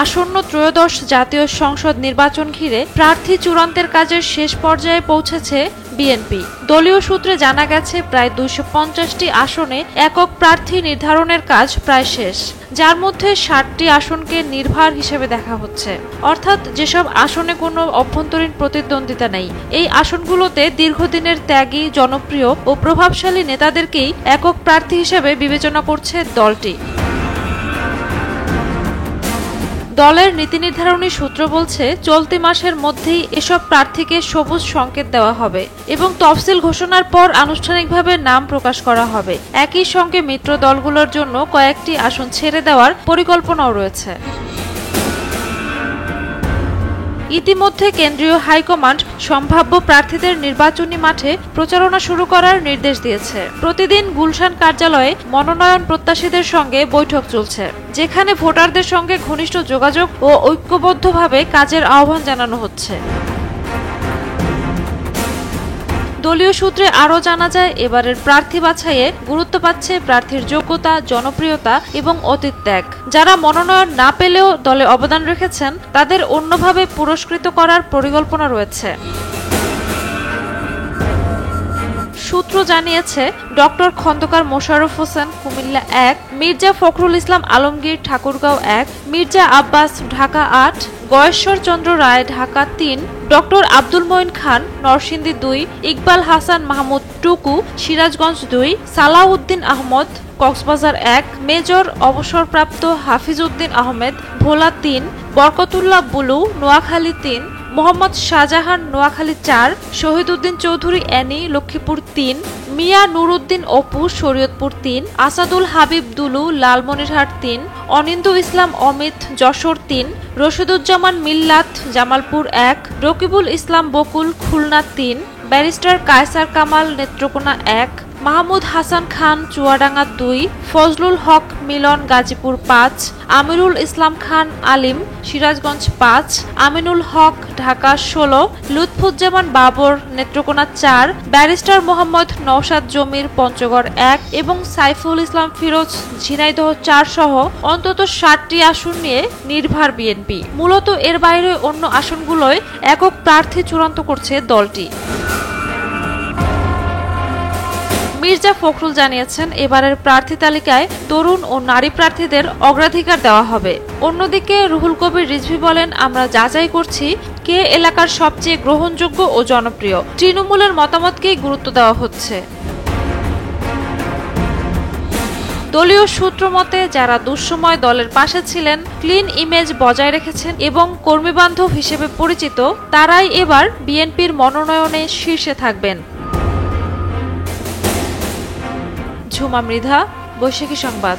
আসন্ন ত্রয়োদশ জাতীয় সংসদ নির্বাচন ঘিরে প্রার্থী চূড়ান্তের কাজের শেষ পর্যায়ে পৌঁছেছে বিএনপি। দলীয় সূত্রে জানা গেছে প্রায় ২৫০টি আসনে একক প্রার্থী নির্ধারণের কাজ প্রায় শেষ, যার মধ্যে ৬০টি আসনকে নির্ভার হিসেবে দেখা হচ্ছে, অর্থাৎ যেসব আসনে কোনো অভ্যন্তরীণ প্রতিদ্বন্দ্বিতা নেই। এই আসনগুলোতে দীর্ঘদিনের ত্যাগী, জনপ্রিয় ও প্রভাবশালী নেতাদেরকেই একক প্রার্থী হিসেবে বিবেচনা করছে দলটি। দলের নীতি নির্ধারণী সূত্র বলছে, চলতি মাসের মধ্যেই এসব প্রার্থীকে সবুজ সংকেত দেওয়া হবে এবং তফসিল ঘোষণার পর আনুষ্ঠানিকভাবে নাম প্রকাশ করা হবে। একই সঙ্গে মিত্র দলগুলোর জন্য কয়েকটি আসন ছেড়ে দেওয়ার পরিকল্পনাও রয়েছে। ইতিমধ্যে কেন্দ্রীয় হাইকমান্ড সম্ভাব্য প্রার্থীদের নির্বাচনী মাঠে প্রচারণা শুরু করার নির্দেশ দিয়েছে। প্রতিদিন গুলশান কার্যালয়ে মনোনয়ন প্রত্যাশীদের সঙ্গে বৈঠক চলছে, যেখানে ভোটারদের সঙ্গে ঘনিষ্ঠ যোগাযোগ ও ঐক্যবদ্ধভাবে কাজের আহ্বান জানানো হচ্ছে। দলীয় সূত্রে আরও জানা যায়, এবারের প্রার্থী বাছাইয়ে গুরুত্ব পাচ্ছে প্রার্থীর যোগ্যতা, জনপ্রিয়তা এবং অতীত ত্যাগ। যারা মনোনয়ন না পেলেও দলে অবদান রেখেছেন, তাদের অন্যভাবে পুরস্কৃত করার পরিকল্পনা রয়েছে। সূত্র জানিয়েছে, ডক্টর খন্দকার মোশাররফ হোসেন কুমিল্লা ১, মির্জা ফখরুল ইসলাম আলমগীর ঠাকুরগাঁও ১, মির্জা আব্বাস ঢাকা ৮, গয়েশ্বর চন্দ্র রায় ঢাকা ৩, ডক্টর আব্দুল মঈন খান নরসিংদী ২, ইকবাল হাসান মাহমুদ টুকু সিরাজগঞ্জ ২, সালাউদ্দিন আহমদ কক্সবাজার ১, মেজর অবসরপ্রাপ্ত হাফিজ উদ্দিন আহমেদ ভোলা ৩, বরকতুল্লাহ বুলু নোয়াখালী ৩, মোহাম্মদ শাহজাহান নোয়াখালী ৪, শহীদউদ্দিন চৌধুরী অ্যানি লক্ষ্মীপুর ৩, মিয়া নুরউদ্দিন অপু শরীয়তপুর ৩, আসাদুল হাবিব দুলু লালমনিরহাট ৩, অনিন্দু ইসলাম অমিত যশোর ৩, রশিদুজ্জামান মিল্লাত জামালপুর ১, রকিবুল ইসলাম বকুল খুলনা ৩, ব্যারিস্টার কায়সার কামাল নেত্রকোনা ১, মাহমুদ হাসান খান চুয়াডাঙ্গা ২, ফজলুল হক মিলন গাজীপুর ৫, আমিরুল ইসলাম খান আলিম সিরাজগঞ্জ ৫, আমিনুল হক ঢাকা ১৬, লুৎফুজ্জামান বাবর নেত্রকোনা ৪, ব্যারিস্টার মোহাম্মদ নওশাদ জমির পঞ্চগড় ১ এবং সাইফুল ইসলাম ফিরোজ ঝিনাইদহ ৪ সহ অন্তত ৬০টি আসন নিয়ে নির্ভার বিএনপি। মূলত এর বাইরে অন্য আসনগুলোয় একক প্রার্থী চূড়ান্ত করছে দলটি। মির্জা ফখরুল জানিয়েছেন, এবারের প্রার্থী তালিকায় তরুণ ও নারী প্রার্থীদের অগ্রাধিকার দেওয়া হবে। অন্যদিকে রুহুল কবির রিজভী বলেন, আমরা যাচাই করছি কে এলাকার সবচেয়ে গ্রহণযোগ্য ও জনপ্রিয়। তৃণমূলের মতামতকেই গুরুত্ব দেওয়া হচ্ছে। দলীয় সূত্র মতে, যারা দুঃসময় দলের পাশে ছিলেন, ক্লিন ইমেজ বজায় রেখেছেন এবং কর্মীবান্ধব হিসেবে পরিচিত, তারাই এবার বিএনপির মনোনয়নে শীর্ষে থাকবেন। ঝুমা মৃধা, বৈশাখী সংবাদ।